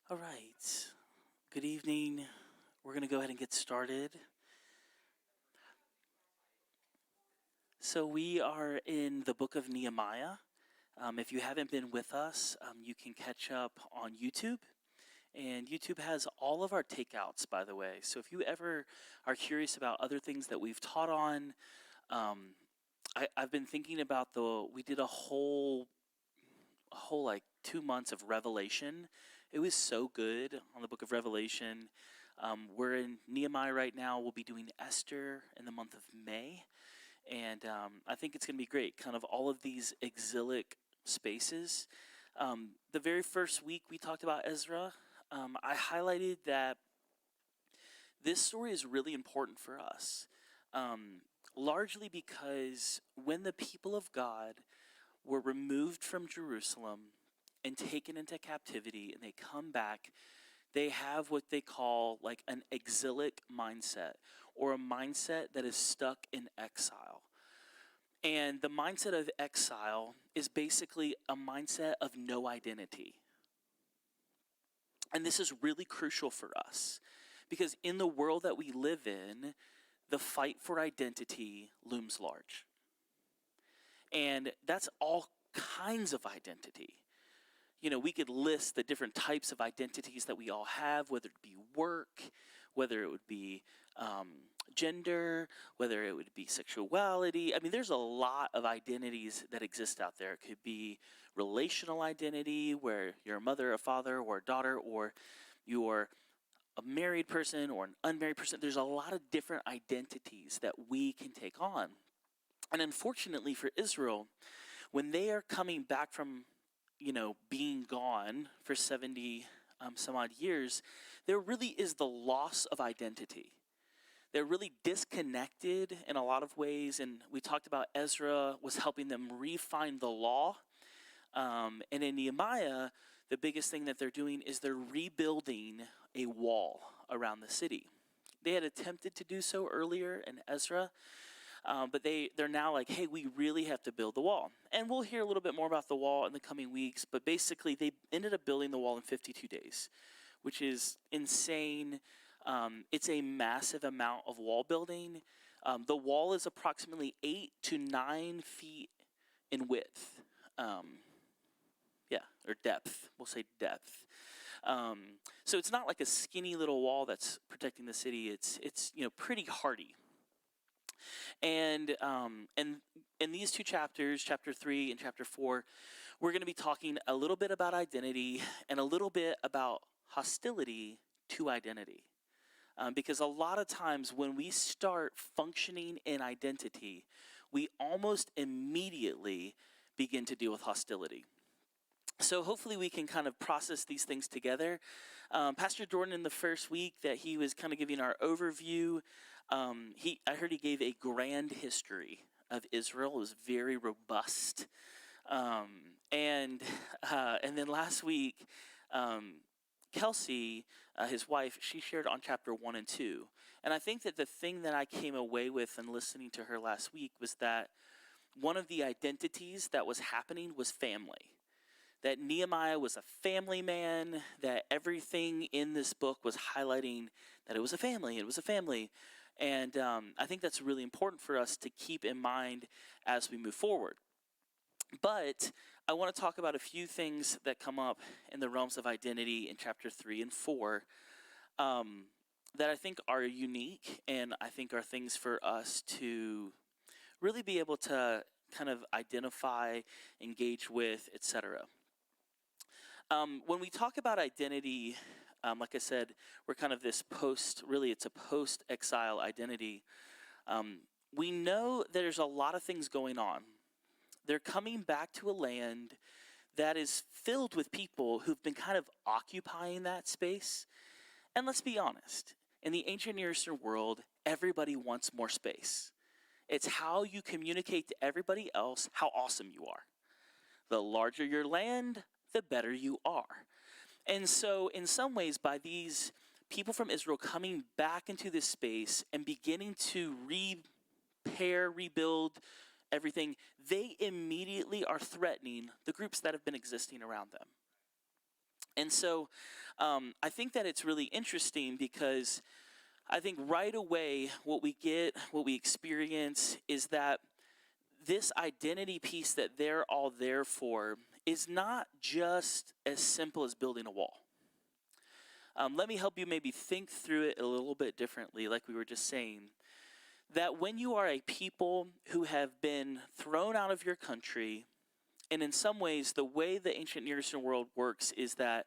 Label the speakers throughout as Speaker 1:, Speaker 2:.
Speaker 1: All right. Good evening. We're going to go ahead and get started. So, we are in the book of Nehemiah. If you haven't been with us, you can catch up on YouTube. And YouTube has all of our takeouts, by the way. So, if you ever are curious about other things that we've taught on, I've been thinking about we did a whole like 2 months of Revelation. It was so good on the book of Revelation. We're in Nehemiah right now. We'll be doing Esther in the month of May. And I think it's going to be great. Kind of all of these exilic spaces. The very first week we talked about Ezra, I highlighted that this story is really important for us. Largely because when the people of God were removed from Jerusalem and taken into captivity and they come back, they have what they call like an exilic mindset, or a mindset that is stuck in exile. And the mindset of exile is basically a mindset of no identity. And this is really crucial for us because in the world that we live in, the fight for identity looms large. And that's all kinds of identity. You know, we could list the different types of identities that we all have, whether it be work, whether it would be gender, whether it would be sexuality. I mean, there's a lot of identities that exist out there. It could be relational identity, where you're a mother, a father, or a daughter, or you're a married person or an unmarried person. There's a lot of different identities that we can take on. And unfortunately for Israel, when they are coming back from, being gone for 70 some odd years, there really is the loss of identity. They're really disconnected in a lot of ways. And we talked about Ezra was helping them refine the law. And in Nehemiah, the biggest thing that they're doing is they're rebuilding a wall around the city. They had attempted to do so earlier in Ezra, but they're now like, hey, we really have to build the wall. And we'll hear a little bit more about the wall in the coming weeks, but basically they ended up building the wall in 52 days, which is insane. It's a massive amount of wall building. The wall is approximately 8 to 9 feet in width. Or depth. We'll say depth. So it's not like a skinny little wall that's protecting the city. It's pretty hardy. And in these two chapters, chapter 3 and chapter 4, we're going to be talking a little bit about identity and a little bit about hostility to identity. Because a lot of times when we start functioning in identity, we almost immediately begin to deal with hostility. So hopefully we can kind of process these things together. Pastor Jordan, in the first week that he was kind of giving our overview, I heard he gave a grand history of Israel. It was very robust. And then last week, Kelsey, his wife, she shared on chapter 1 and 2. And I think that the thing that I came away with in listening to her last week was that one of the identities that was happening was family. That Nehemiah was a family man, that everything in this book was highlighting that it was a family, And I think that's really important for us to keep in mind as we move forward. But I want to talk about a few things that come up in the realms of identity in chapter 3 and 4 that I think are unique, and I think are things for us to really be able to kind of identify, engage with, etc. When we talk about identity, like I said, we're kind of this it's a post-exile identity. We know there's a lot of things going on. They're coming back to a land that is filled with people who've been kind of occupying that space. And let's be honest, in the ancient Near Eastern world, everybody wants more space. It's how you communicate to everybody else how awesome you are. The larger your land, the better you are. And so in some ways, by these people from Israel coming back into this space and beginning to rebuild everything, they immediately are threatening the groups that have been existing around them. And so I think that it's really interesting because I think right away what we get, what we experience is that this identity piece that they're all there for is not just as simple as building a wall. Let me help you maybe think through it a little bit differently, like we were just saying. That when you are a people who have been thrown out of your country, and in some ways, the way the ancient Near Eastern world works is that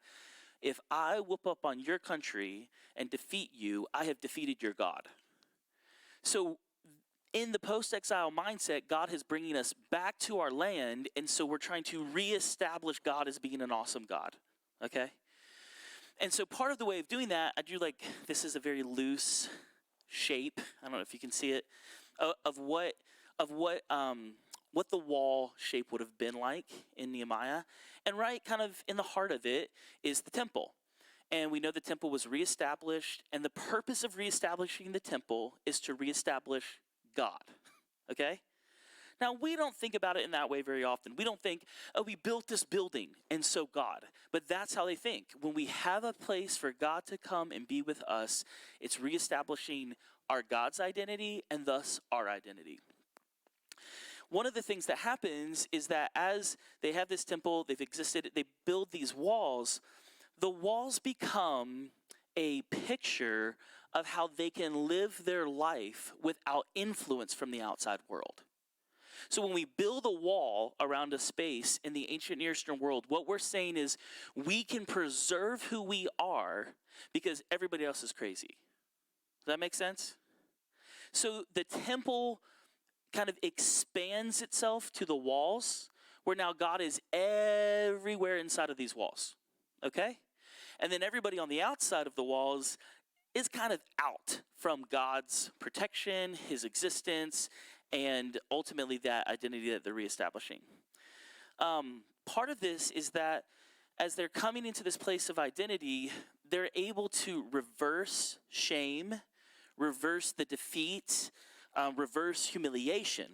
Speaker 1: if I whoop up on your country and defeat you, I have defeated your God. So in the post-exile mindset, God is bringing us back to our land, and so we're trying to reestablish God as being an awesome God, okay? And so part of the way of doing that, I do like, this is a very loose shape, I don't know if you can see it, of what the wall shape would have been like in Nehemiah. And right kind of in the heart of it is the temple. And we know the temple was reestablished, and the purpose of reestablishing the temple is to reestablish God, okay? Now, we don't think about it in that way very often. We don't think, oh, we built this building, and so God. But that's how they think. When we have a place for God to come and be with us, it's reestablishing our God's identity and thus our identity. One of the things that happens is that as they have this temple, they've existed, they build these walls, the walls become a picture of how they can live their life without influence from the outside world. So when we build a wall around a space in the ancient Near Eastern world, what we're saying is we can preserve who we are because everybody else is crazy. Does that make sense? So the temple kind of expands itself to the walls, where now God is everywhere inside of these walls, okay? And then everybody on the outside of the walls is kind of out from God's protection, his existence, and ultimately that identity that they're reestablishing. Part of this is that as they're coming into this place of identity, they're able to reverse shame, reverse the defeat, reverse humiliation.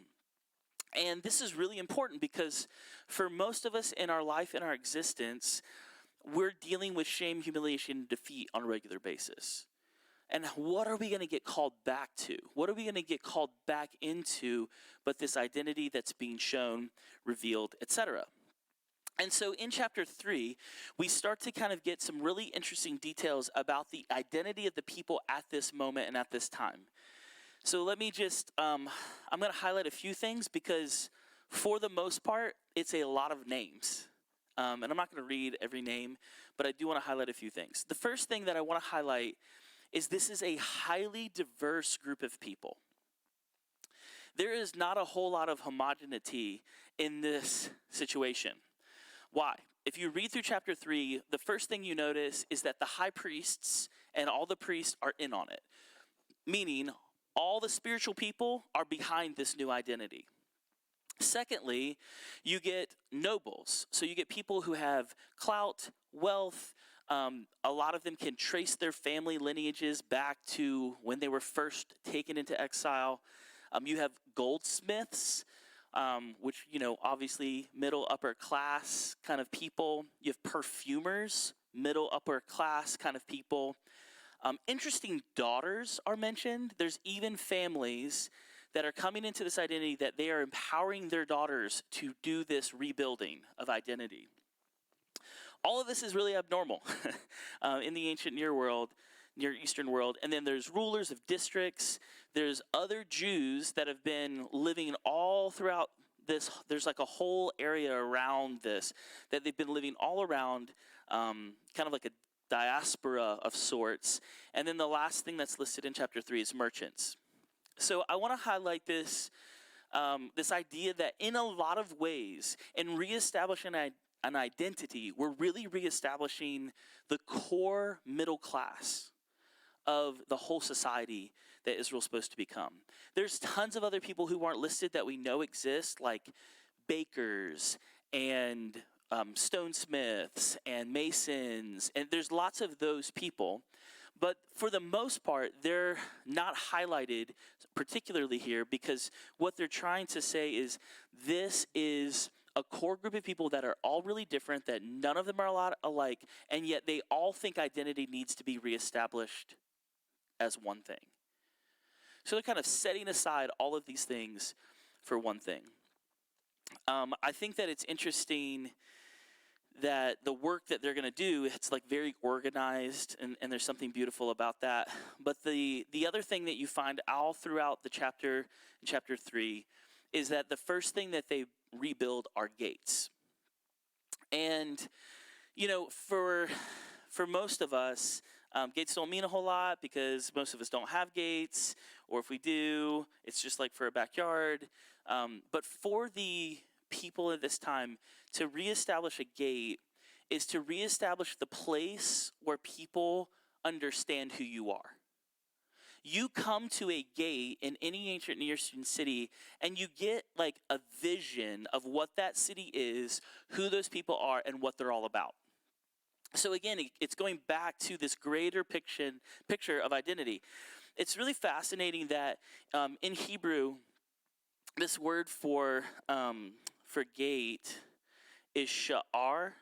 Speaker 1: And this is really important because for most of us in our life, in our existence, we're dealing with shame, humiliation, and defeat on a regular basis. And what are we going to get called back to? What are we going to get called back into but this identity that's being shown, revealed, etc.? And so in chapter 3, we start to kind of get some really interesting details about the identity of the people at this moment and at this time. So let me just, I'm going to highlight a few things because for the most part, it's a lot of names. And I'm not going to read every name, but I do want to highlight a few things. The first thing that I want to highlight is this is a highly diverse group of people. There is not a whole lot of homogeneity in this situation. Why? If you read through chapter 3, the first thing you notice is that the high priests and all the priests are in on it. Meaning, all the spiritual people are behind this new identity. Secondly, you get nobles. So you get people who have clout, wealth. A lot of them can trace their family lineages back to when they were first taken into exile. You have goldsmiths, which, obviously middle, upper class kind of people. You have perfumers, middle, upper class kind of people. Interesting daughters are mentioned. There's even families that are coming into this identity that they are empowering their daughters to do this rebuilding of identity. All of this is really abnormal in the ancient Near Eastern world. And then there's rulers of districts. There's other Jews that have been living all throughout this. There's like a whole area around this that they've been living all around, kind of like a diaspora of sorts. And then the last thing that's listed in chapter 3 is merchants. So I want to highlight this, this idea that in a lot of ways, in reestablishing an identity, we're really reestablishing the core middle class of the whole society that Israel's supposed to become. There's tons of other people who aren't listed that we know exist, like bakers and stonesmiths and masons, and there's lots of those people. But for the most part, they're not highlighted particularly here because what they're trying to say is this is a core group of people that are all really different, that none of them are a lot alike, and yet they all think identity needs to be reestablished as one thing. So they're kind of setting aside all of these things for one thing. I think that it's interesting that the work that they're going to do, it's like very organized, and there's something beautiful about that. But the other thing that you find all throughout the chapter, in chapter 3, is that the first thing that they rebuild are gates. And, you know, for most of us, gates don't mean a whole lot because most of us don't have gates, or if we do, it's just like for a backyard. But for the people at this time, to reestablish a gate is to reestablish the place where people understand who you are. You come to a gate in any ancient Near Eastern city, and you get like a vision of what that city is, who those people are, and what they're all about. So again, it's going back to this greater picture of identity. It's really fascinating that in Hebrew, this word for gate is sha'ar,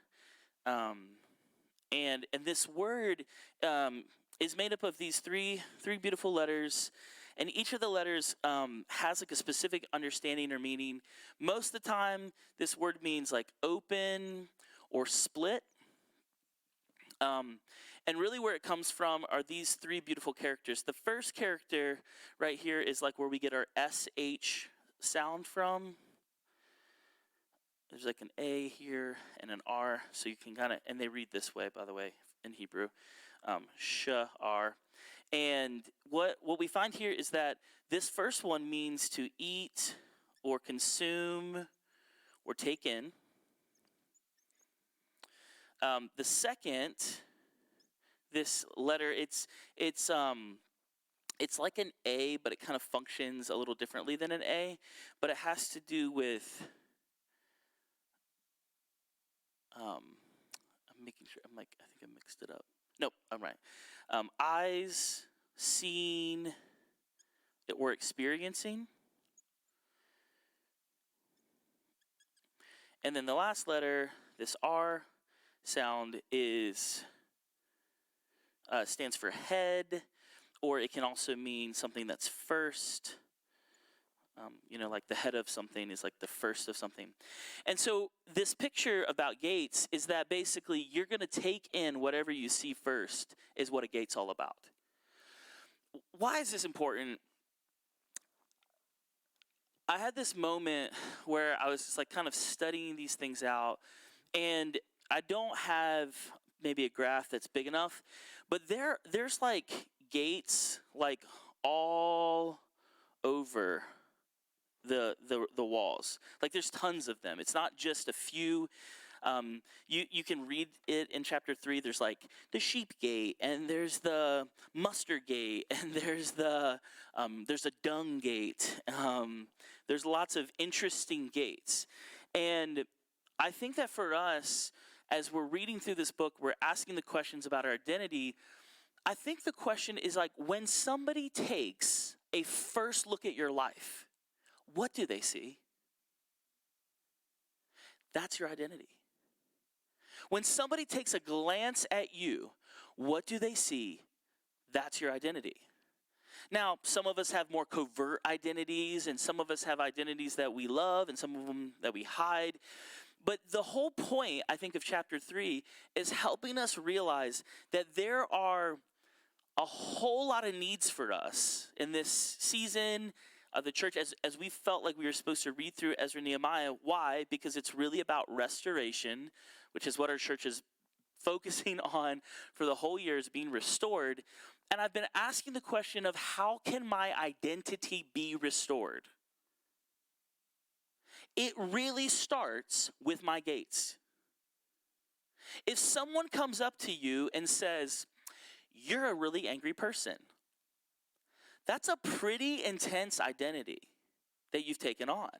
Speaker 1: and this word is made up of these three beautiful letters, and each of the letters has like a specific understanding or meaning. Most of the time, this word means like open or split. And really where it comes from are these three beautiful characters. The first character right here is like where we get our SH sound from. There's like an A here and an R, so you can kind of, and they read this way, by the way, in Hebrew, sha'ar. And what we find here is that this first one means to eat or consume or take in. The second, this letter, it's like an A, but it kind of functions a little differently than an A, but it has to do with, I'm making sure, I think I mixed it up. Nope, I'm right. Eyes, seeing, or experiencing. And then the last letter, this R sound, stands for head, or it can also mean something that's first. Like the head of something is like the first of something. And so this picture about gates is that basically you're going to take in whatever you see first is what a gate's all about. Why is this important? I had this moment where I was just like kind of studying these things out, and I don't have maybe a graph that's big enough, but there's like gates like all over the walls. Like there's tons of them. It's not just a few. You can read it in chapter 3. There's like the sheep gate, and there's the mustard gate, and there's a dung gate. There's lots of interesting gates. And I think that for us, as we're reading through this book, we're asking the questions about our identity. I think the question is like, when somebody takes a first look at your life, what do they see? That's your identity. When somebody takes a glance at you, what do they see? That's your identity. Now, some of us have more covert identities, and some of us have identities that we love, and some of them that we hide. But the whole point, I think, of chapter 3 is helping us realize that there are a whole lot of needs for us in this season of the church as we felt like we were supposed to read through Ezra and Nehemiah. Why? Because it's really about restoration, which is what our church is focusing on for the whole year, is being restored. And I've been asking the question of how can my identity be restored? It really starts with my gates. If someone comes up to you and says, "You're a really angry person," that's a pretty intense identity that you've taken on.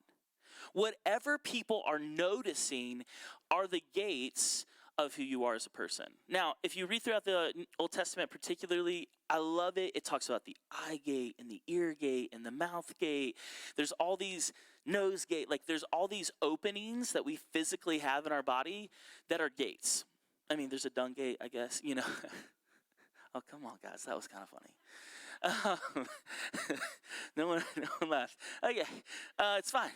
Speaker 1: Whatever people are noticing are the gates of who you are as a person. Now, if you read throughout the Old Testament particularly, I love it. It talks about the eye gate and the ear gate and the mouth gate. There's all these nose gate, like there's all these openings that we physically have in our body that are gates. I mean, there's a dung gate, I guess, you know. Oh, come on, guys, that was kind of funny. No one laughed. Okay, it's fine.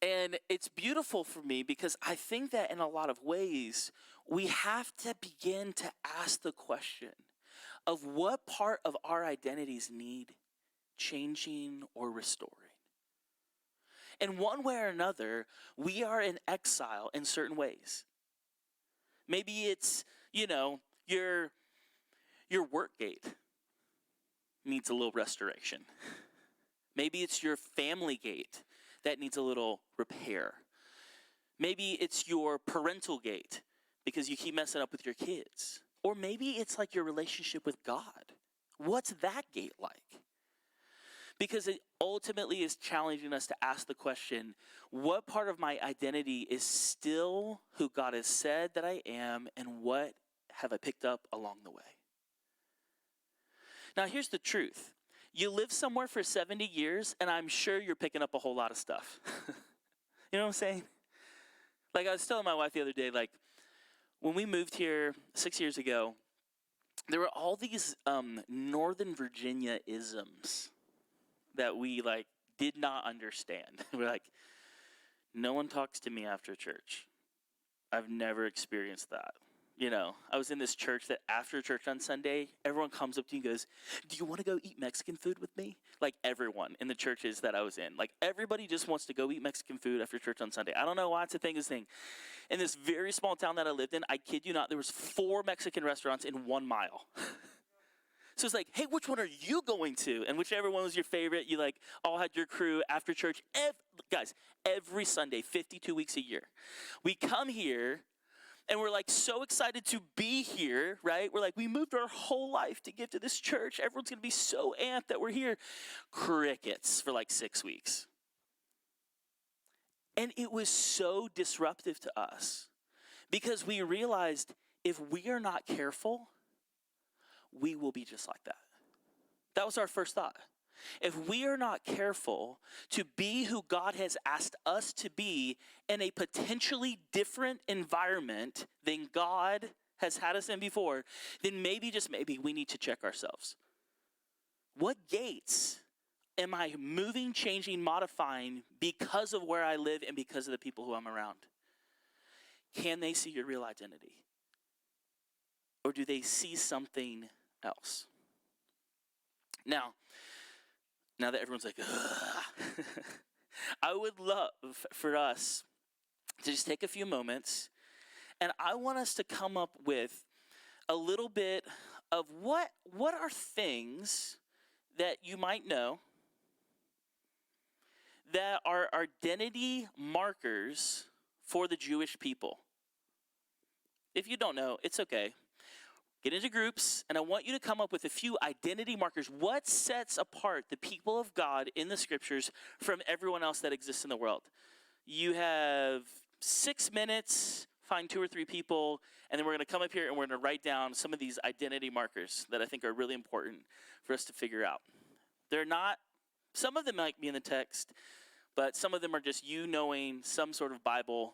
Speaker 1: And it's beautiful for me because I think that in a lot of ways, we have to begin to ask the question of what part of our identities need changing or restoring. In one way or another, we are in exile in certain ways. Maybe it's, you know, your work gate needs a little restoration. Maybe it's your family gate that needs a little repair. Maybe it's your parental gate because you keep messing up with your kids. Or maybe it's like your relationship with God. What's that gate like? Because it ultimately is challenging us to ask the question, what part of my identity is still who God has said that I am, and what have I picked up along the way? Now, here's the truth. You live somewhere for 70 years, and I'm sure you're picking up a whole lot of stuff. You know what I'm saying? Like I was telling my wife the other day, like when we moved here 6 years ago, there were all these Northern Virginia isms that we like did not understand. We're like, no one talks to me after church. I've never experienced that. You know, I was in this church that after church on Sunday, everyone comes up to you and goes, do you want to go eat Mexican food with me? Like everyone in the churches that I was in. Like everybody just wants to go eat Mexican food after church on Sunday. I don't know why it's a thing. In this very small town that I lived in, I kid you not, there was 4 Mexican restaurants in 1 mile. So it's like, hey, which one are you going to? And whichever one was your favorite, you like all had your crew after church. Guys, every Sunday, 52 weeks a year. We come here and we're like so excited to be here, right? We're like, we moved our whole life to get to this church. Everyone's going to be so amped that we're here. Crickets for like 6 weeks. And it was so disruptive to us because we realized if we are not careful, we will be just like that. That was our first thought. If we are not careful to be who God has asked us to be in a potentially different environment than God has had us in before, then maybe, just maybe, we need to check ourselves. What gates am I moving, changing, modifying because of where I live and because of the people who I'm around? Can they see your real identity? Or do they see something else? Now that everyone's like, I would love for us to just take a few moments, and I want us to come up with a little bit of what are things that you might know that are identity markers for the Jewish people. If you don't know, it's okay. Get into groups, and I want you to come up with a few identity markers. What sets apart the people of God in the scriptures from everyone else that exists in the world? You have 6 minutes, find 2 or 3 people, and then we're going to come up here and we're going to write down some of these identity markers that I think are really important for us to figure out. They're not, some of them might be in the text, but some of them are just you knowing some sort of Bible,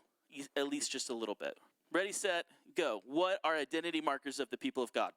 Speaker 1: at least just a little bit. Ready, set, go. What are identity markers of the people of God?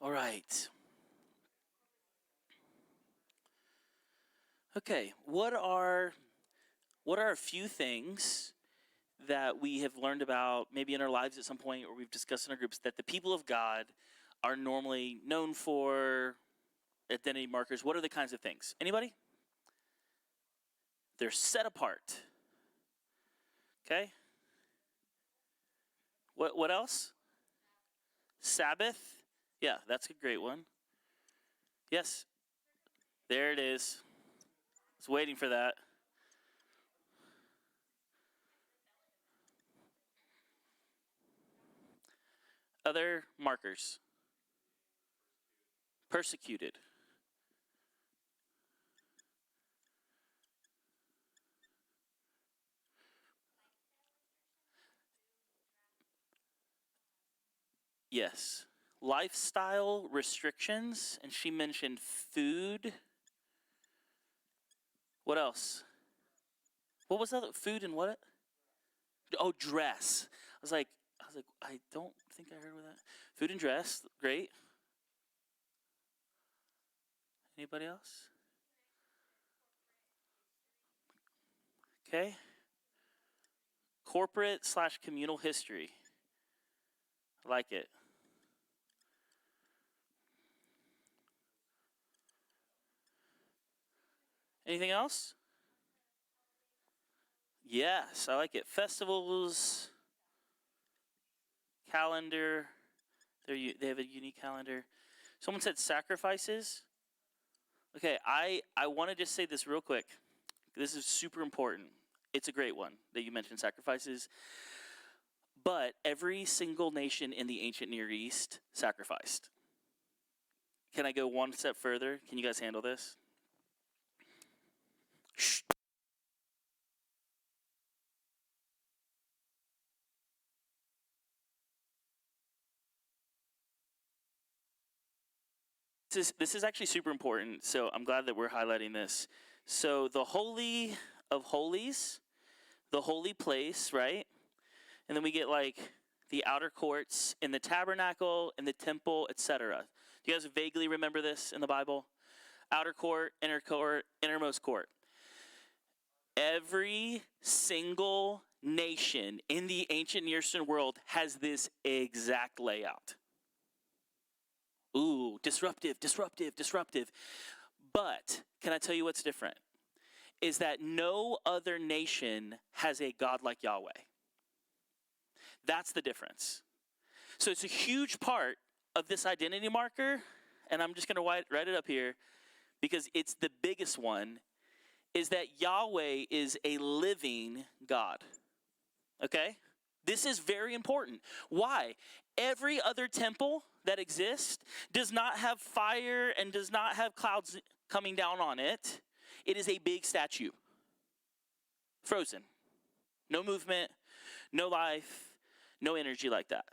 Speaker 1: All right. Okay, what are a few things that we have learned about maybe in our lives at some point, or we've discussed in our groups, that the people of God are normally known for, identity markers? What are the kinds of things? Anybody? They're set apart. Okay. What else? Sabbath. Yeah, that's a great one. Yes, there it is. I was waiting for that. Other markers. Persecuted. Yes. Lifestyle restrictions, and she mentioned food. What else? What was that? Food and what? Oh, dress. I don't think I heard of that. Food and dress, great. Anybody else? Okay. Corporate / communal history. I like it. Anything else? Yes, I like it. Festivals, calendar. They have a unique calendar. Someone said sacrifices. Okay, I want to just say this real quick. This is super important. It's a great one that you mentioned, sacrifices. But every single nation in the ancient Near East sacrificed. Can I go one step further? Can you guys handle this? Shh. This is actually super important, so I'm glad that we're highlighting this. So the Holy of Holies, the holy place, right? And then we get like the outer courts in the tabernacle, in the temple, etc. Do you guys vaguely remember this in the Bible? Outer court, innermost court. Every single nation in the ancient Near Eastern world has this exact layout. Ooh, disruptive. But can I tell you what's different? Is that no other nation has a God like Yahweh. That's the difference. So it's a huge part of this identity marker, and I'm just going to write it up here because it's the biggest one, is that Yahweh is a living God. Okay? This is very important. Why? Every other temple that exists does not have fire and does not have clouds coming down on it. It is a big statue. Frozen. No movement, no life, no energy like that.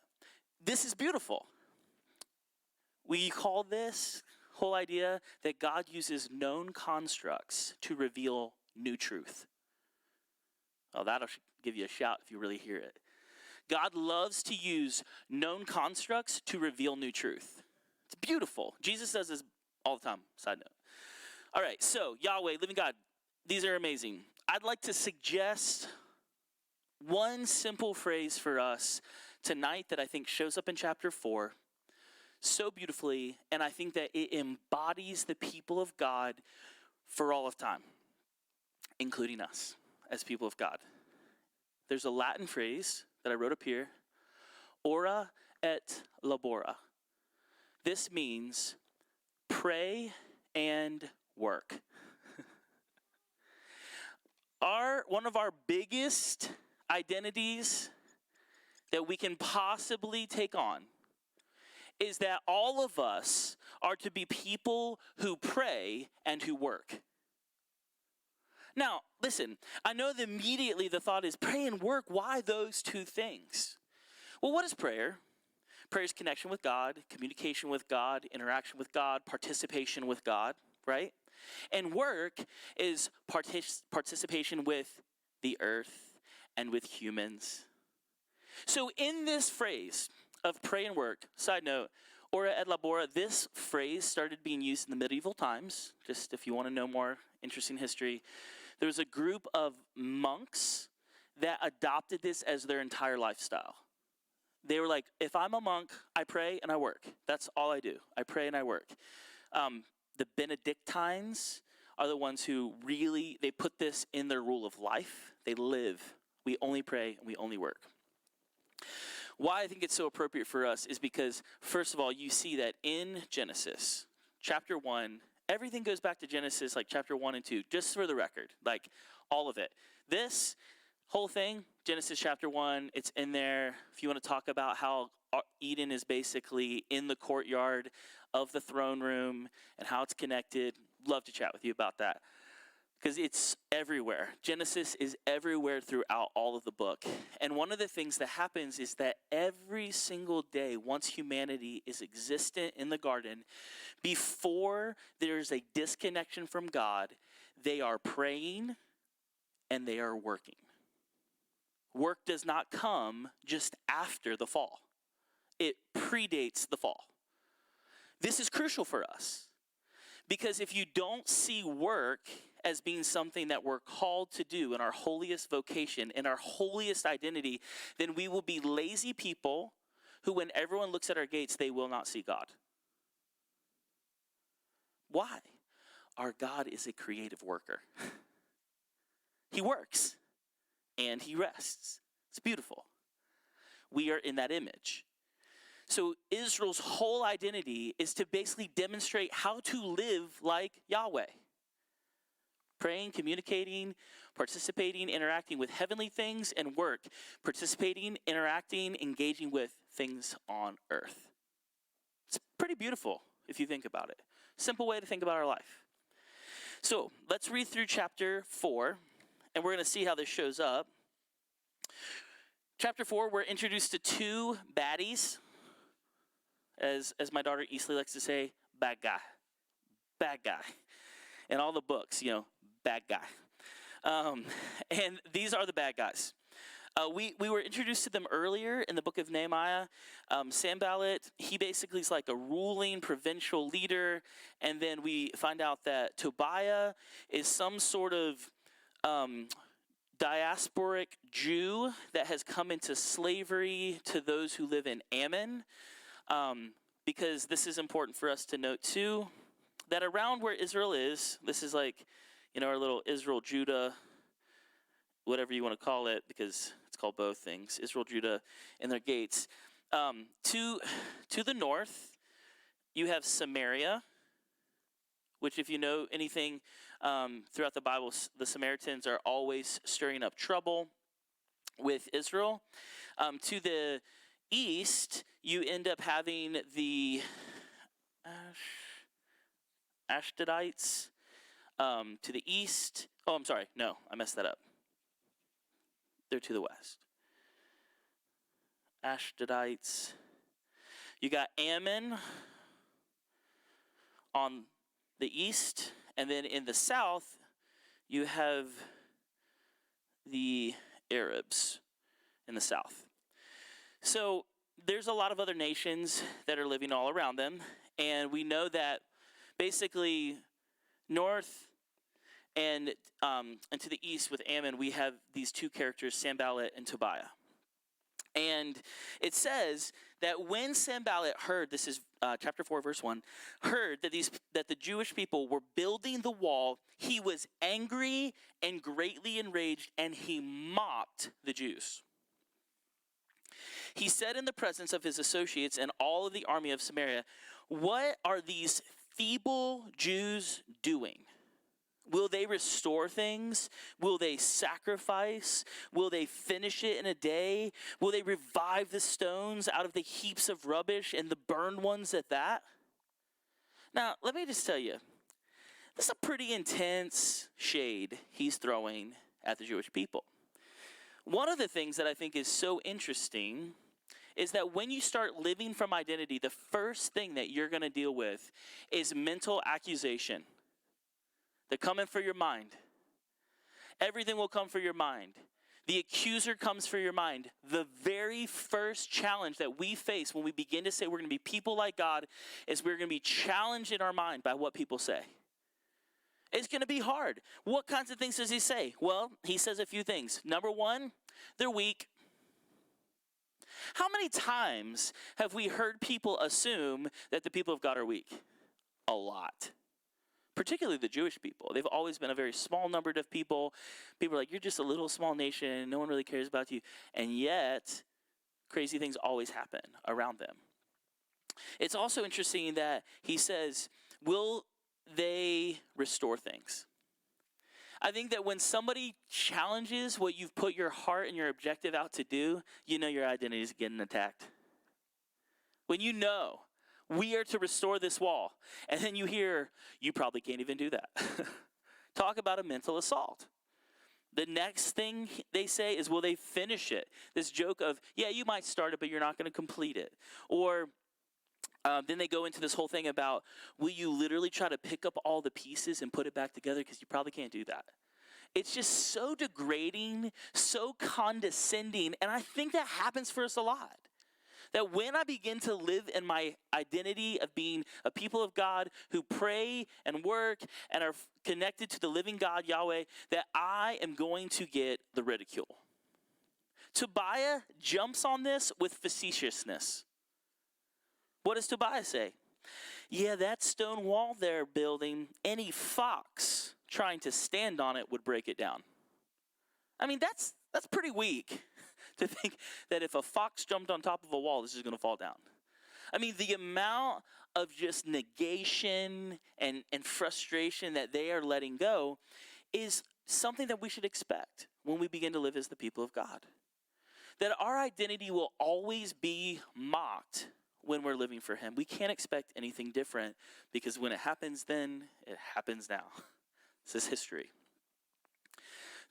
Speaker 1: This is beautiful. We call this whole idea that God uses known constructs to reveal new truth. Oh, that'll give you a shout if you really hear it. God loves to use known constructs to reveal new truth. It's beautiful. Jesus does this all the time, side note. All right, so Yahweh, living God, these are amazing. I'd like to suggest one simple phrase for us tonight that I think shows up in chapter 4 so beautifully, and I think that it embodies the people of God for all of time, including us as people of God. There's a Latin phrase that I wrote up here, ora et labora. This means pray and work. One of our biggest identities that we can possibly take on is that all of us are to be people who pray and who work. Now, listen, I know that immediately the thought is pray and work. Why those two things? Well, what is prayer? Prayer is connection with God, communication with God, interaction with God, participation with God, right? And work is participation with the earth and with humans. So in this phrase of pray and work, side note, ora et labora, this phrase started being used in the medieval times. Just if you want to know more interesting history, there was a group of monks that adopted this as their entire lifestyle. They were like, if I'm a monk, I pray and I work. That's all I do. I pray and I work. The Benedictines are the ones who really, they put this in their rule of life. They live. We only pray and we only work. Why I think it's so appropriate for us is because, first of all, you see that in Genesis, chapter 1, everything goes back to Genesis, like chapter 1 and 2, just for the record, like all of it. This whole thing, Genesis chapter 1, it's in there. If you want to talk about how Eden is basically in the courtyard of the throne room and how it's connected, love to chat with you about that. Because it's everywhere. Genesis is everywhere throughout all of the book. And one of the things that happens is that every single day, once humanity is existent in the garden, before there's a disconnection from God, they are praying and they are working. Work does not come just after the fall. It predates the fall. This is crucial for us. Because if you don't see work as being something that we're called to do in our holiest vocation, in our holiest identity, then we will be lazy people who, when everyone looks at our gates, they will not see God. Why? Our God is a creative worker. He works and he rests. It's beautiful. We are in that image. So Israel's whole identity is to basically demonstrate how to live like Yahweh. Praying, communicating, participating, interacting with heavenly things, and work. Participating, interacting, engaging with things on earth. It's pretty beautiful if you think about it. Simple way to think about our life. So let's read through chapter 4, and we're going to see how this shows up. Chapter 4, we're introduced to two baddies. As my daughter Easley likes to say, bad guy. Bad guy. In all the books, bad guy. And these are the bad guys. We were introduced to them earlier in the book of Nehemiah. Sanballat, he basically is like a ruling provincial leader. And then we find out that Tobiah is some sort of diasporic Jew that has come into slavery to those who live in Ammon. Because this is important for us to note too, that around where Israel is, this is like, our little Israel, Judah, whatever you want to call it, because it's called both things, Israel, Judah, and their gates. To the north, you have Samaria, which if you know anything throughout the Bible, the Samaritans are always stirring up trouble with Israel. To the east, you end up having the Ashdodites. To the east, I'm sorry, no, I messed that up. They're to the west. Ashdodites. You got Ammon on the east, and then in the south, you have the Arabs in the south. So there's a lot of other nations that are living all around them, and we know that basically north and to the east with Ammon, we have these two characters, Sanballat and Tobiah. And it says that when Sanballat heard, this is chapter 4, verse 1, heard that the Jewish people were building the wall, he was angry and greatly enraged, and he mocked the Jews. He said in the presence of his associates and all of the army of Samaria, "What are these feeble Jews doing? Will they restore things? Will they sacrifice? Will they finish it in a day? Will they revive the stones out of the heaps of rubbish and the burned ones at that?" Now, let me just tell you, this is a pretty intense shade he's throwing at the Jewish people. One of the things that I think is so interesting is that when you start living from identity, the first thing that you're going to deal with is mental accusation. They're coming for your mind. Everything will come for your mind. The accuser comes for your mind. The very first challenge that we face when we begin to say we're going to be people like God is we're going to be challenged in our mind by what people say. It's going to be hard. What kinds of things does he say? Well, he says a few things. Number one, they're weak. How many times have we heard people assume that the people of God are weak? A lot. Particularly the Jewish people. They've always been a very small numbered of people. People are like, you're just a little small nation. No one really cares about you. And yet, crazy things always happen around them. It's also interesting that he says, will they restore things? I think that when somebody challenges what you've put your heart and your objective out to do, you know your identity is getting attacked. When you know, we are to restore this wall, and then you hear, you probably can't even do that. Talk about a mental assault. The next thing they say is, will they finish it? This joke of, yeah, you might start it, but you're not going to complete it. Or then they go into this whole thing about, will you literally try to pick up all the pieces and put it back together? Because you probably can't do that. It's just so degrading, so condescending, and I think that happens for us a lot. That when I begin to live in my identity of being a people of God who pray and work and are connected to the living God, Yahweh, that I am going to get the ridicule. Tobiah jumps on this with facetiousness. What does Tobiah say? Yeah, that stone wall they're building, any fox trying to stand on it would break it down. I mean, that's pretty weak to think that if a fox jumped on top of a wall, this is going to fall down. I mean, the amount of just negation and frustration that they are letting go is something that we should expect when we begin to live as the people of God. That our identity will always be mocked when we're living for him. We can't expect anything different because when it happens then, it happens now. This is history.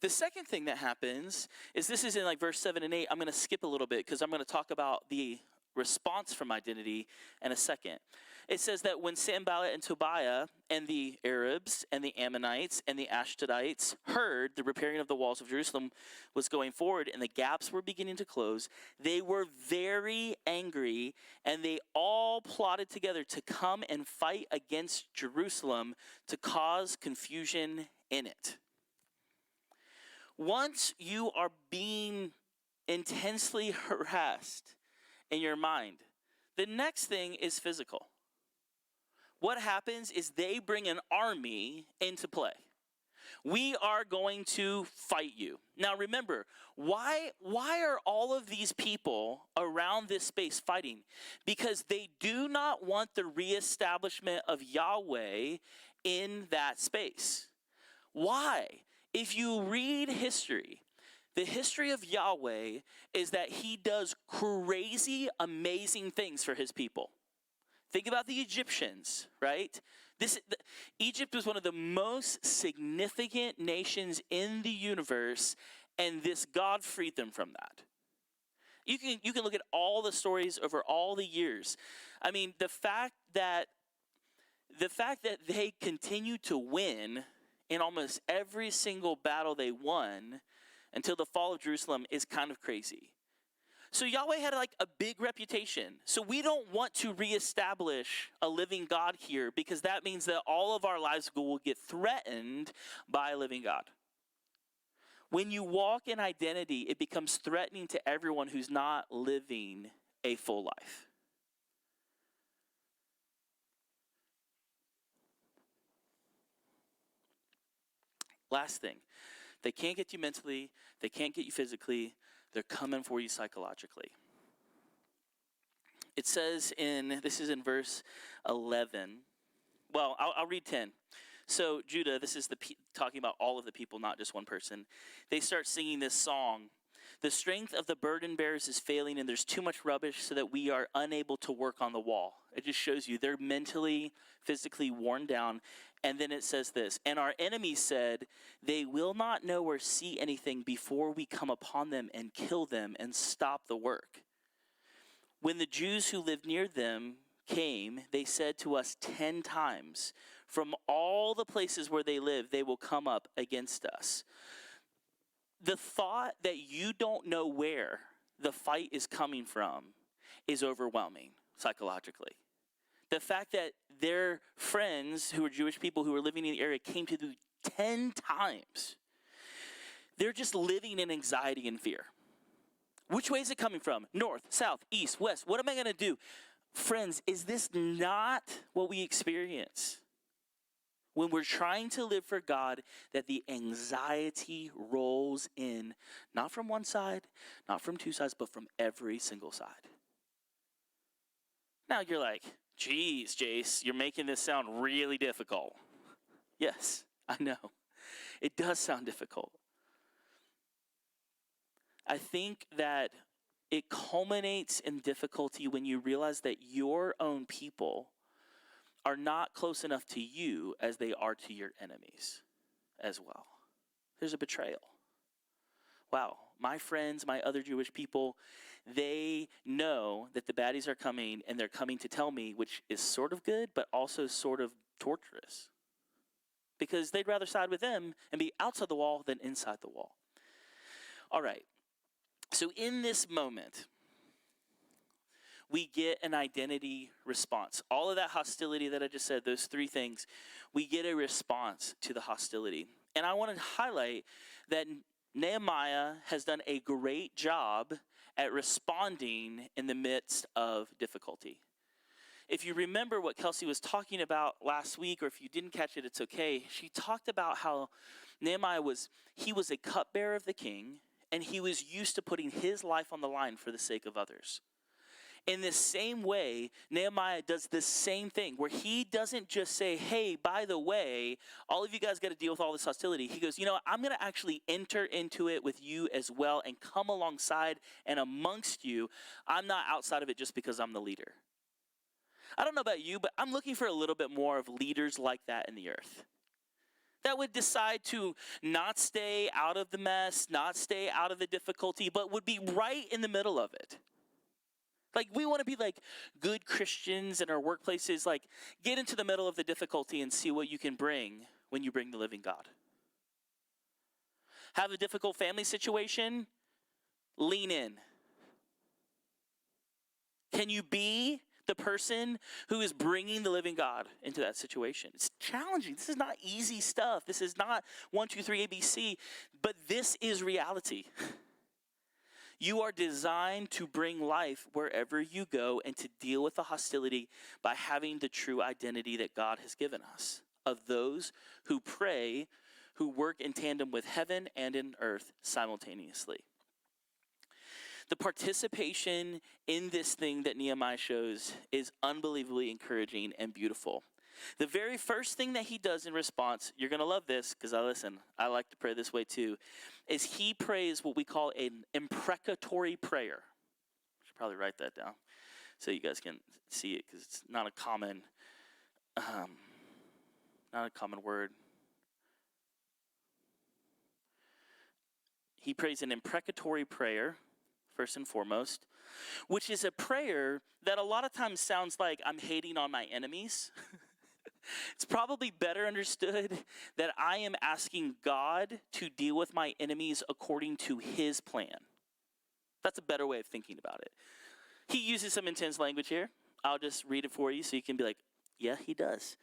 Speaker 1: The second thing that happens is, this is in like verse 7 and 8. I'm going to skip a little bit because I'm going to talk about the response from identity in a second. It says that when Sanballat and Tobiah and the Arabs and the Ammonites and the Ashdodites heard the repairing of the walls of Jerusalem was going forward and the gaps were beginning to close, they were very angry, and they all plotted together to come and fight against Jerusalem to cause confusion in it. Once you are being intensely harassed in your mind, the next thing is physical. What happens is they bring an army into play. We are going to fight you. Now remember, why are all of these people around this space fighting? Because they do not want the reestablishment of Yahweh in that space. Why? If you read history, the history of Yahweh is that he does crazy, amazing things for his people. Think about the Egyptians, right? Egypt was one of the most significant nations in the universe, and this God freed them from that. You can look at all the stories over all the years. I mean, the fact that they continue to win in almost every single battle they won until the fall of Jerusalem is kind of crazy. So Yahweh had like a big reputation. So we don't want to reestablish a living God here, because that means that all of our lives will get threatened by a living God. When you walk in identity, it becomes threatening to everyone who's not living a full life. Last thing, they can't get you mentally, they can't get you physically, they're coming for you psychologically. It says this is in verse 11. Well, I'll read 10. So Judah, this is talking about all of the people, not just one person. They start singing this song. The strength of the burden bearers is failing, and there's too much rubbish so that we are unable to work on the wall. It just shows you they're mentally, physically worn down. And then it says this, and our enemies said, they will not know or see anything before we come upon them and kill them and stop the work. When the Jews who lived near them came, they said to us 10 times, from all the places where they live, they will come up against us. The thought that you don't know where the fight is coming from is overwhelming psychologically. The fact that their friends who were Jewish people who were living in the area came to them 10 times, they're just living in anxiety and fear. Which way is it coming from? North, south, east, west. What am I going to do? Friends, is this not what we experience when we're trying to live for God, that the anxiety rolls in, not from one side, not from two sides, but from every single side? Now you're like, geez, Jace, you're making this sound really difficult. Yes, I know. It does sound difficult. I think that it culminates in difficulty when you realize that your own people are not close enough to you as they are to your enemies as well. There's a betrayal. Wow, my friends, my other Jewish people, they know that the baddies are coming, and they're coming to tell me, which is sort of good, but also sort of torturous. Because they'd rather side with them and be outside the wall than inside the wall. All right, so in this moment, we get an identity response. All of that hostility that I just said, those three things, we get a response to the hostility. And I want to highlight that Nehemiah has done a great job at responding in the midst of difficulty. If you remember what Kelsey was talking about last week, or if you didn't catch it, it's okay. She talked about how Nehemiah was a cupbearer of the king, and he was used to putting his life on the line for the sake of others. In the same way, Nehemiah does the same thing, where he doesn't just say, hey, by the way, all of you guys got to deal with all this hostility. He goes, I'm going to actually enter into it with you as well and come alongside and amongst you. I'm not outside of it just because I'm the leader. I don't know about you, but I'm looking for a little bit more of leaders like that in the earth, that would decide to not stay out of the mess, not stay out of the difficulty, but would be right in the middle of it. Like, we want to be like good Christians in our workplaces, like get into the middle of the difficulty and see what you can bring when you bring the living God. Have a difficult family situation? Lean in. Can you be the person who is bringing the living God into that situation? It's challenging. This is not easy stuff. This is not 1, 2, 3, ABC, but this is reality. You are designed to bring life wherever you go and to deal with the hostility by having the true identity that God has given us, of those who pray, who work in tandem with heaven and in earth simultaneously. The participation in this thing that Nehemiah shows is unbelievably encouraging and beautiful. The very first thing that he does in response, you're going to love this because I like to pray this way too, is he prays what we call an imprecatory prayer. I should probably write that down so you guys can see it, because it's not a common word. He prays an imprecatory prayer, first and foremost, which is a prayer that a lot of times sounds like I'm hating on my enemies. It's probably better understood that I am asking God to deal with my enemies according to his plan. That's a better way of thinking about it. He uses some intense language here. I'll just read it for you so you can be like, yeah, he does.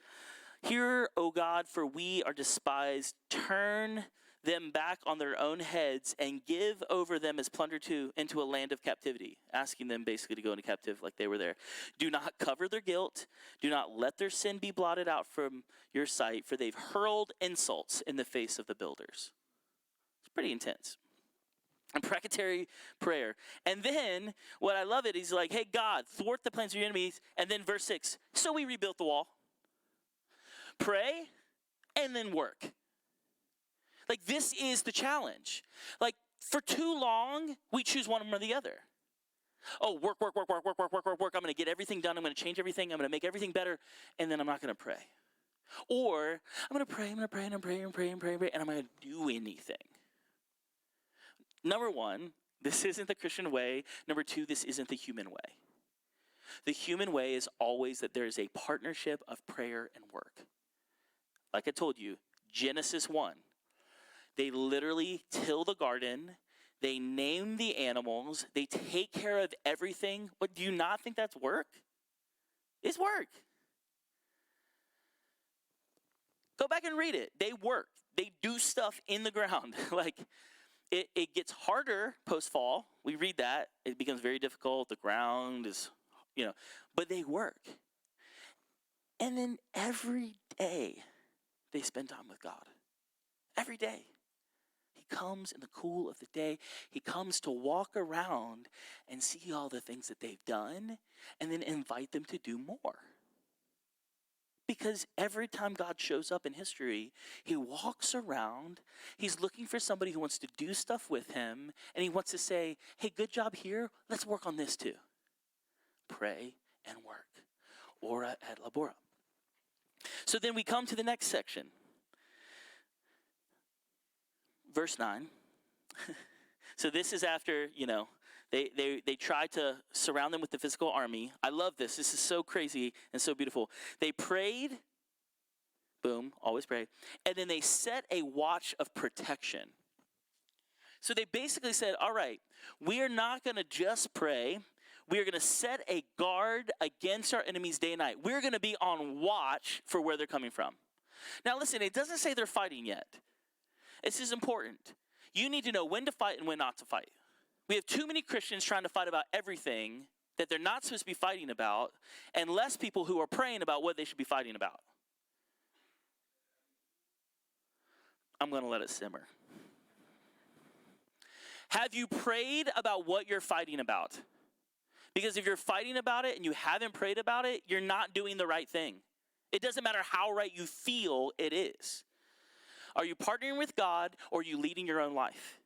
Speaker 1: Hear, O God, for we are despised. Turn them back on their own heads and give over them as plunder into a land of captivity, asking them basically to go into captivity like they were there. Do not cover their guilt. Do not let their sin be blotted out from your sight, for they've hurled insults in the face of the builders. It's pretty intense. Imprecatory prayer. And then, what I love it, he's like, hey, God, thwart the plans of your enemies. And then verse 6, so we rebuilt the wall. Pray and then work. Like, this is the challenge. Like, for too long, we choose one or the other. Oh, work. I'm going to get everything done. I'm going to change everything. I'm going to make everything better. And then I'm not going to pray. Or I'm going to pray, and I'm not going to do anything. Number one, this isn't the Christian way. Number two, this isn't the human way. The human way is always that there is a partnership of prayer and work. Like I told you, Genesis 1. They literally till the garden. They name the animals. They take care of everything. But do you not think that's work? It's work. Go back and read it. They work. They do stuff in the ground. Like, it gets harder post-fall. We read that. It becomes very difficult. The ground is, but they work. And then every day they spend time with God. Every day. He comes in the cool of the day. He comes to walk around and see all the things that they've done and then invite them to do more. Because every time God shows up in history, he walks around, he's looking for somebody who wants to do stuff with him, and he wants to say, hey, good job here, let's work on this too. Pray and work. Ora et labora. So then we come to the next section. Verse 9. So this is after, they tried to surround them with the physical army. I love this. This is so crazy and so beautiful. They prayed. Boom, always pray. And then they set a watch of protection. So they basically said, all right, we are not going to just pray. We are going to set a guard against our enemies day and night. We're going to be on watch for where they're coming from. Now listen, it doesn't say they're fighting yet. This is important. You need to know when to fight and when not to fight. We have too many Christians trying to fight about everything that they're not supposed to be fighting about, and less people who are praying about what they should be fighting about. I'm going to let it simmer. Have you prayed about what you're fighting about? Because if you're fighting about it and you haven't prayed about it, you're not doing the right thing. It doesn't matter how right you feel it is. Are you partnering with God or are you leading your own life?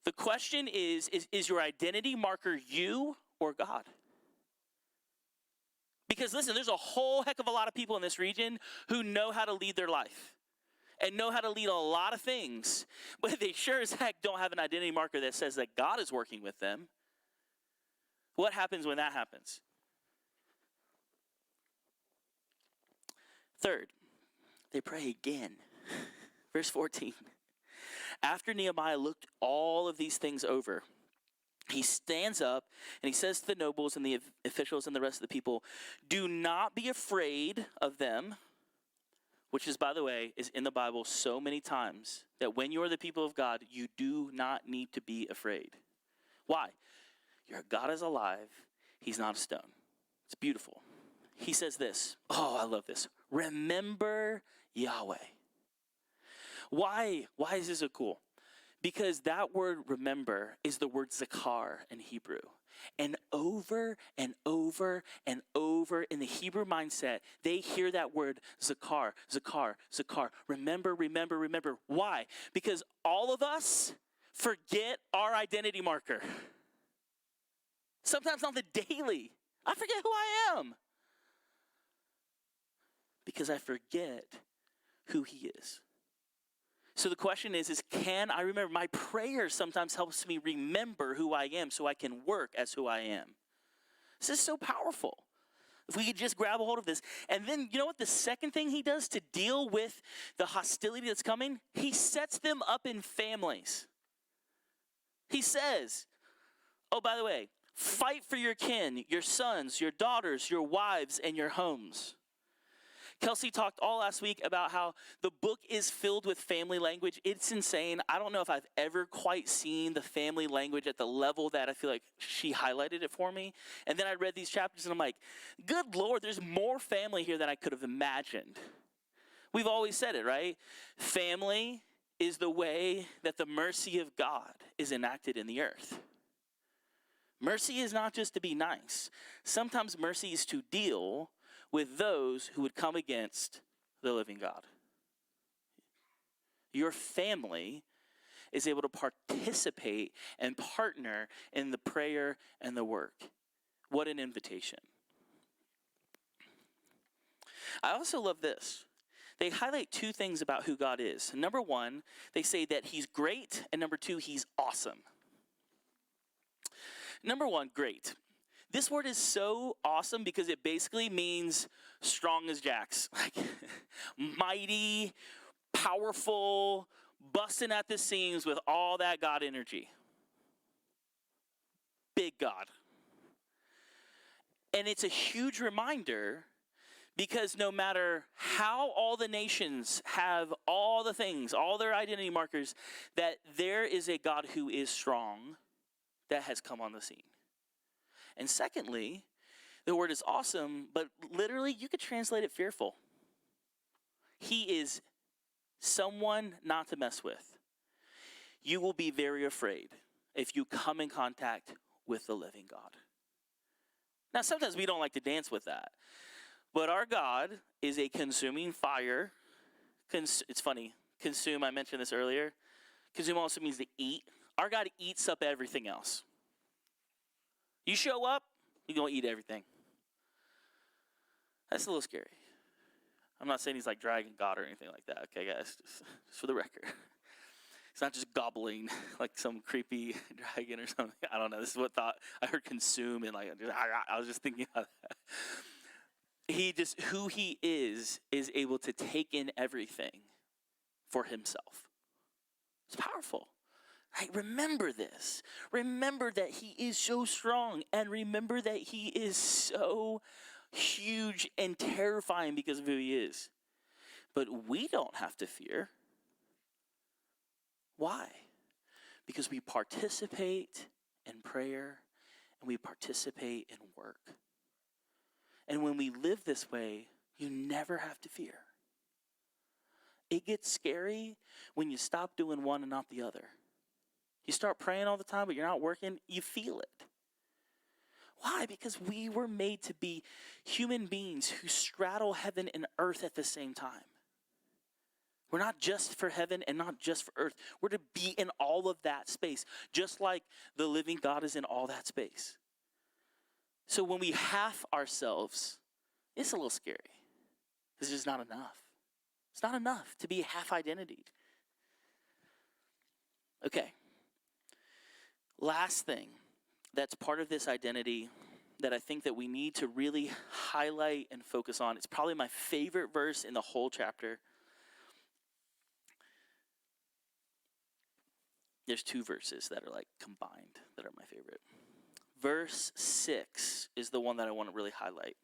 Speaker 1: The question is your identity marker you or God? Because listen, there's a whole heck of a lot of people in this region who know how to lead their life and know how to lead a lot of things, but they sure as heck don't have an identity marker that says that God is working with them. What happens when that happens? Third, they pray again. Verse 14. After Nehemiah looked all of these things over, he stands up and he says to the nobles and the officials and the rest of the people, do not be afraid of them, which is, by the way, is in the Bible so many times that when you are the people of God, you do not need to be afraid. Why? Your God is alive. He's not a stone. It's beautiful. He says this. Oh, I love this. Remember Yahweh. Why is this so cool? Because that word remember is the word zakar in Hebrew. And over and over and over in the Hebrew mindset, they hear that word zakar, zakar, zakar. Remember, remember, remember. Why? Because all of us forget our identity marker. Sometimes on the daily. I forget who I am. Because I forget who he is. So the question is can I remember? My prayer sometimes helps me remember who I am so I can work as who I am. This is so powerful. If we could just grab a hold of this. And then, you know what the second thing he does to deal with the hostility that's coming? He sets them up in families. He says, oh, by the way, fight for your kin, your sons, your daughters, your wives, and your homes. Kelsey talked all last week about how the book is filled with family language. It's insane. I don't know if I've ever quite seen the family language at the level that I feel like she highlighted it for me. And then I read these chapters and I'm like, good Lord, there's more family here than I could have imagined. We've always said it, right? Family is the way that the mercy of God is enacted in the earth. Mercy is not just to be nice. Sometimes mercy is to deal with those who would come against the living God. Your family is able to participate and partner in the prayer and the work. What an invitation. I also love this. They highlight two things about who God is. Number one, they say that he's great, and number two, he's awesome. Number one, great. This word is so awesome because it basically means strong as jacks, like mighty, powerful, busting at the seams with all that God energy. Big God. And it's a huge reminder, because no matter how all the nations have all the things, all their identity markers, that there is a God who is strong that has come on the scene. And secondly, the word is awesome, but literally you could translate it fearful. He is someone not to mess with. You will be very afraid if you come in contact with the living God. Now, sometimes we don't like to dance with that. But our God is a consuming fire. It's funny. Consume, I mentioned this earlier. Consume also means to eat. Our God eats up everything else. You show up, you're going to eat everything. That's a little scary. I'm not saying he's like Dragon God or anything like that, okay, guys? Just for the record. It's not just gobbling like some creepy dragon or something. I don't know. This is what thought I heard consume, and like I was just thinking about that. Who he is able to take in everything for himself. It's powerful. Right? Remember this. Remember that he is so strong, and remember that he is so huge and terrifying because of who he is. But we don't have to fear. Why? Because we participate in prayer and we participate in work. And when we live this way, you never have to fear. It gets scary when you stop doing one and not the other. You start praying all the time, but you're not working, you feel it. Why? Because we were made to be human beings who straddle heaven and earth at the same time. We're not just for heaven and not just for earth. We're to be in all of that space, just like the living God is in all that space. So when we half ourselves, it's a little scary. It's just not enough. It's not enough to be half identity. Okay. Last thing that's part of this identity that I think that we need to really highlight and focus on. It's probably my favorite verse in the whole chapter. There's two verses that are like combined that are my favorite. Verse 6 is the one that I want to really highlight.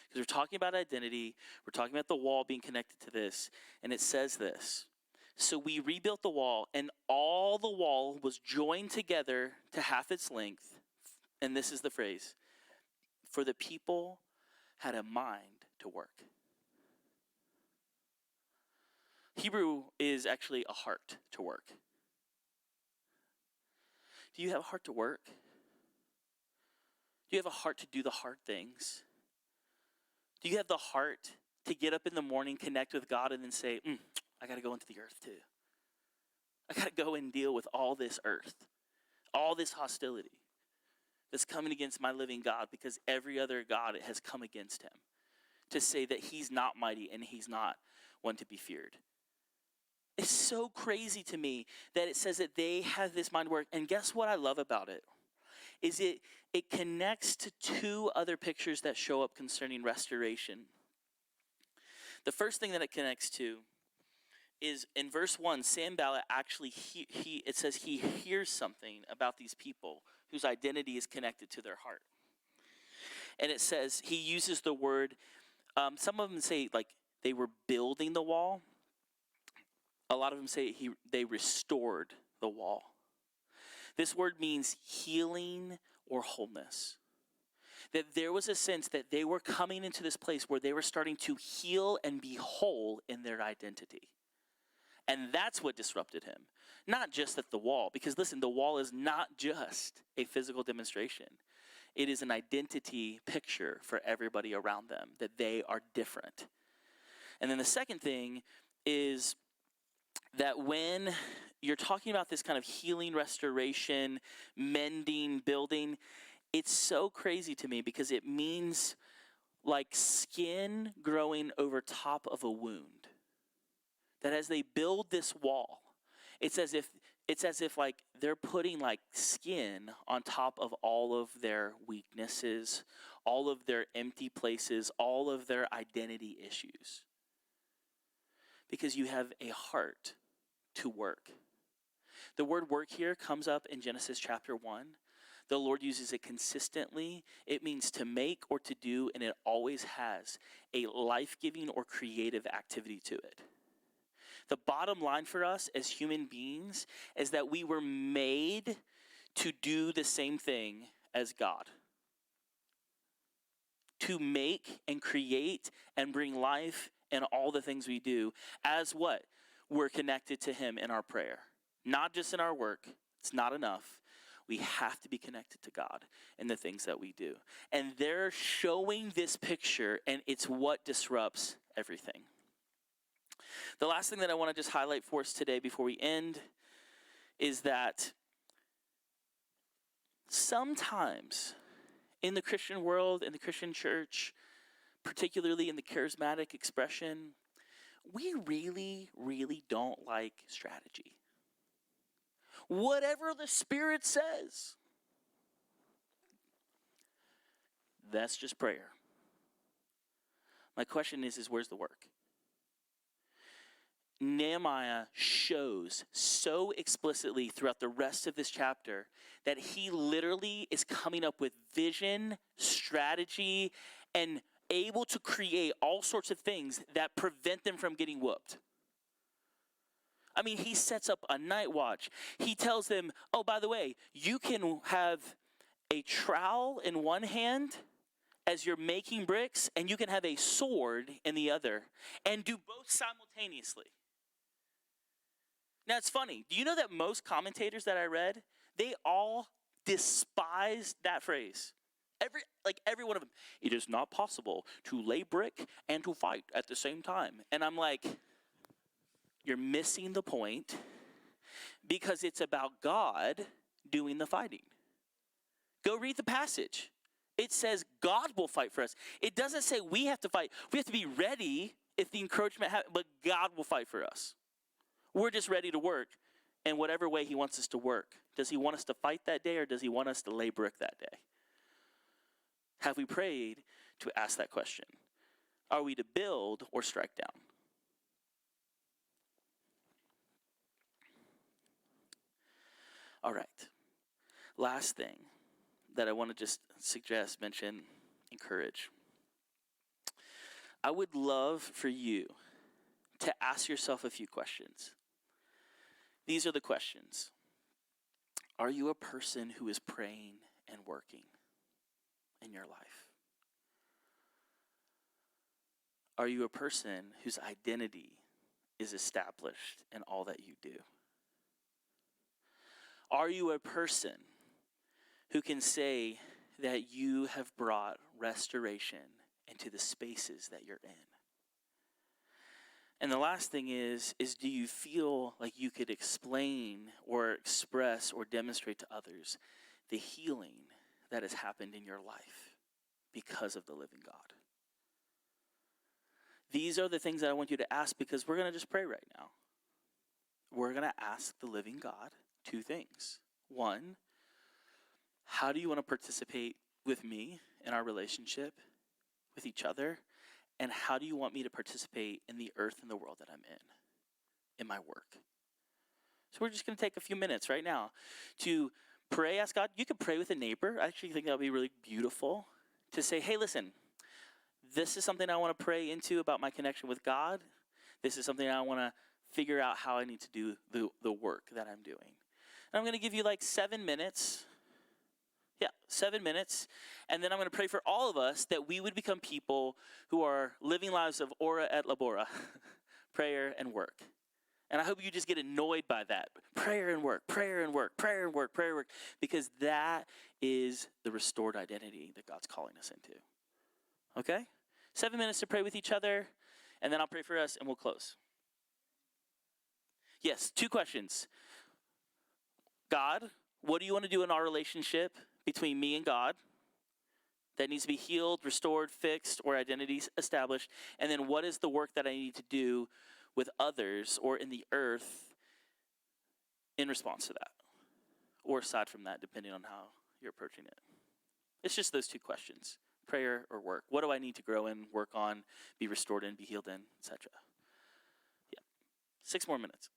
Speaker 1: Because we're talking about identity, we're talking about the wall being connected to this, and it says this. So we rebuilt the wall, and all the wall was joined together to half its length. And this is the phrase, for the people had a mind to work. Hebrew is actually a heart to work. Do you have a heart to work? Do you have a heart to do the hard things? Do you have the heart to get up in the morning, connect with God, and then say, I got to go into the earth too. I got to go and deal with all this earth, all this hostility that's coming against my living God, because every other God has come against him, to say that he's not mighty and he's not one to be feared. It's so crazy to me that it says that they have this mind work. And guess what I love about it? Is it connects to two other pictures that show up concerning restoration. The first thing that it connects to is in verse 1, Sanballat actually, it says he hears something about these people whose identity is connected to their heart. And it says he uses the word, some of them say like they were building the wall. A lot of them say they restored the wall. This word means healing or wholeness. That there was a sense that they were coming into this place where they were starting to heal and be whole in their identity. And that's what disrupted him. Not just at the wall, because listen, the wall is not just a physical demonstration. It is an identity picture for everybody around them, that they are different. And then the second thing is that when you're talking about this kind of healing, restoration, mending, building, it's so crazy to me because it means like skin growing over top of a wound. That as they build this wall, it's as if like they're putting like skin on top of all of their weaknesses, all of their empty places, all of their identity issues. because you have a heart to work. The word work here comes up in Genesis chapter 1. The Lord uses it consistently. It means to make or to do, and it always has a life-giving or creative activity to it. The bottom line for us as human beings is that we were made to do the same thing as God. To make and create and bring life in all the things we do as what? We're connected to him in our prayer. Not just in our work. It's not enough. We have to be connected to God in the things that we do. And they're showing this picture, and it's what disrupts everything. The last thing that I want to just highlight for us today before we end is that sometimes in the Christian world, in the Christian church, particularly in the charismatic expression, we really, really don't like strategy. Whatever the Spirit says, that's just prayer. My question is where's the work? Nehemiah shows so explicitly throughout the rest of this chapter that he literally is coming up with vision, strategy, and able to create all sorts of things that prevent them from getting whooped. I mean, he sets up a night watch. He tells them, oh, by the way, you can have a trowel in one hand as you're making bricks, and you can have a sword in the other, and do both simultaneously. Now, it's funny. Do you know that most commentators that I read, they all despise that phrase? Every one of them. It is not possible to lay brick and to fight at the same time. And I'm like, you're missing the point, because it's about God doing the fighting. Go read the passage. It says God will fight for us. It doesn't say we have to fight. We have to be ready if the encouragement happens, but God will fight for us. We're just ready to work in whatever way he wants us to work. Does he want us to fight that day, or does he want us to lay brick that day? Have we prayed to ask that question? Are we to build or strike down? All right. Last thing that I want to just suggest, mention, encourage. I would love for you to ask yourself a few questions. These are the questions. Are you a person who is praying and working in your life? Are you a person whose identity is established in all that you do? Are you a person who can say that you have brought restoration into the spaces that you're in? And the last thing is do you feel like you could explain or express or demonstrate to others the healing that has happened in your life because of the living God? These are the things that I want you to ask, because we're going to just pray right now. We're going to ask the living God two things. One, how do you want to participate with me in our relationship with each other? And how do you want me to participate in the earth and the world that I'm in my work? So we're just going to take a few minutes right now to pray, ask God. You could pray with a neighbor. I actually think that would be really beautiful to say, hey, listen, this is something I want to pray into about my connection with God. This is something I want to figure out how I need to do the work that I'm doing. And I'm going to give you like 7 minutes. Yeah, 7 minutes. And then I'm going to pray for all of us that we would become people who are living lives of ora et labora, prayer and work. And I hope you just get annoyed by that. Prayer and work, prayer and work, prayer and work, prayer and work. Because that is the restored identity that God's calling us into. Okay? 7 minutes to pray with each other. And then I'll pray for us and we'll close. Yes, 2 questions. God, what do you want to do in our relationship between me and God that needs to be healed, restored, fixed, or identities established? And then what is the work that I need to do with others or in the earth in response to that? Or aside from that, depending on how you're approaching it. It's just those 2 questions, prayer or work. What do I need to grow in, work on, be restored in, be healed in, etc.? Yeah. 6 more minutes.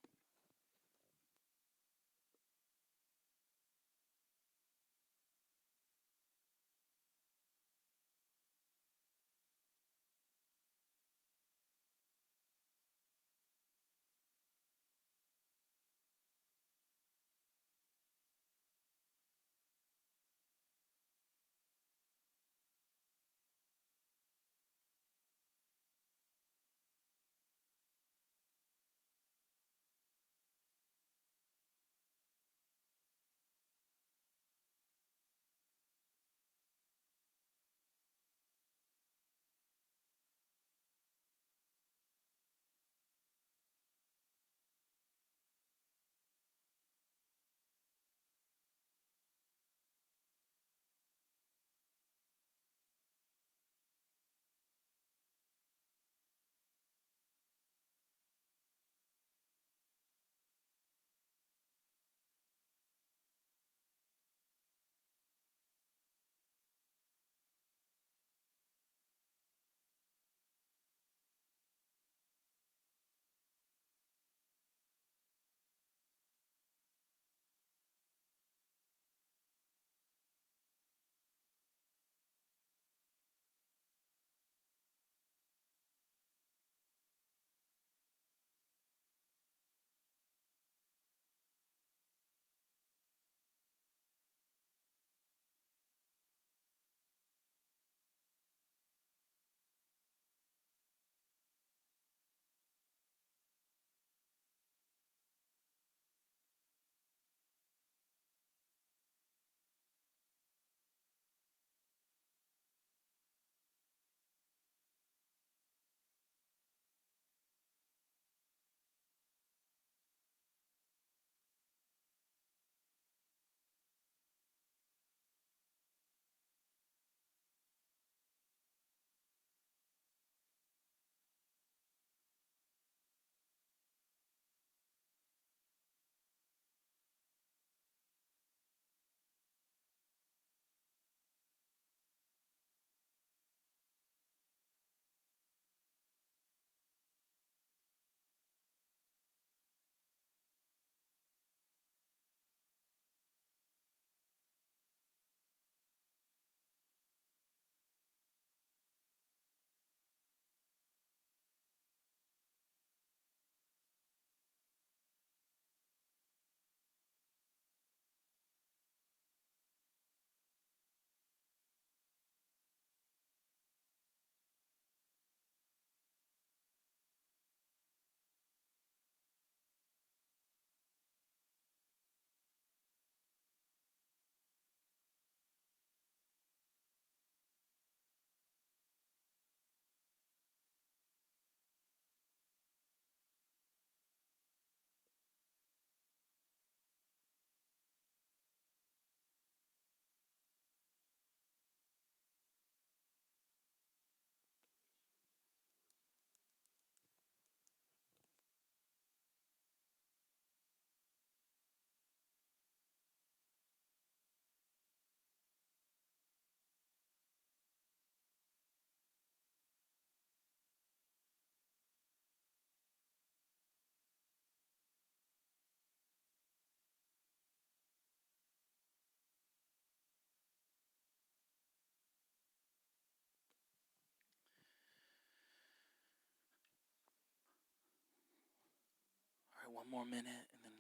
Speaker 1: All right, one more minute, and then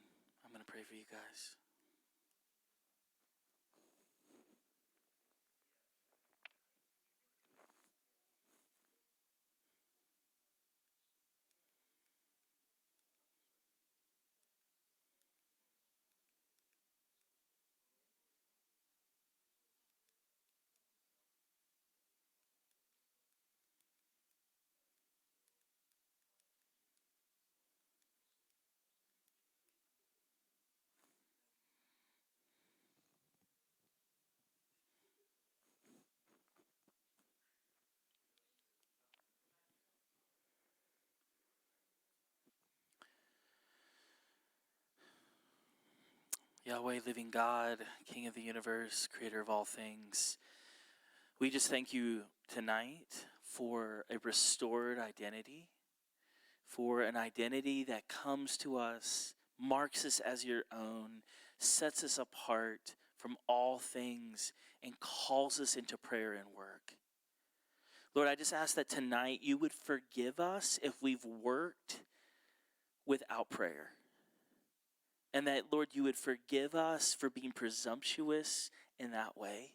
Speaker 1: I'm going to pray for you guys. Yahweh, living God, King of the universe, creator of all things, we just thank you tonight for a restored identity. for an identity that comes to us, marks us as your own, sets us apart from all things, and calls us into prayer and work. Lord, I just ask that tonight you would forgive us if we've worked without prayer. And that, Lord, you would forgive us for being presumptuous in that way.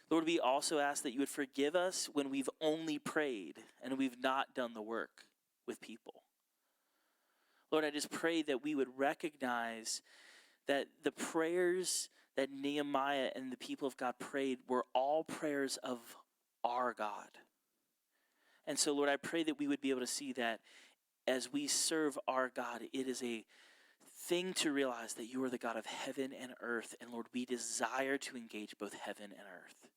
Speaker 1: Lord, we also ask that you would forgive us when we've only prayed and we've not done the work with people. Lord, I just pray that we would recognize that the prayers that Nehemiah and the people of God prayed were all prayers of our God. And so, Lord, I pray that we would be able to see that as we serve our God, it is a thing to realize that you are the God of heaven and earth. And Lord, we desire to engage both heaven and earth.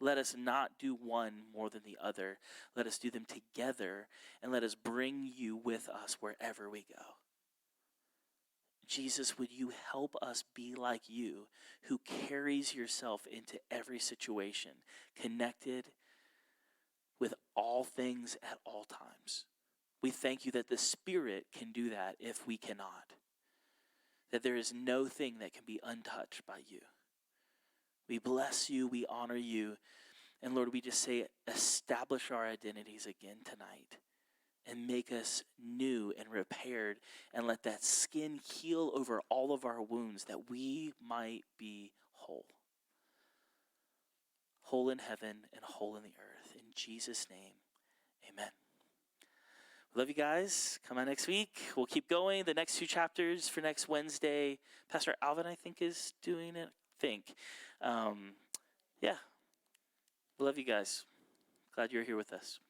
Speaker 1: Let us not do one more than the other. Let us do them together, and let us bring you with us wherever we go. Jesus, would you help us be like you, who carries yourself into every situation, connected with all things at all times. We thank you that the Spirit can do that if we cannot, that there is no thing that can be untouched by you. We bless you, we honor you, and Lord, we just say, establish our identities again tonight and make us new and repaired, and let that skin heal over all of our wounds that we might be whole. Whole in heaven and whole in the earth. In Jesus' name, amen. Love you guys. Come on next week. We'll keep going. The next 2 chapters for next Wednesday. Pastor Alvin, I think, is doing it. Yeah. Love you guys. Glad you're here with us.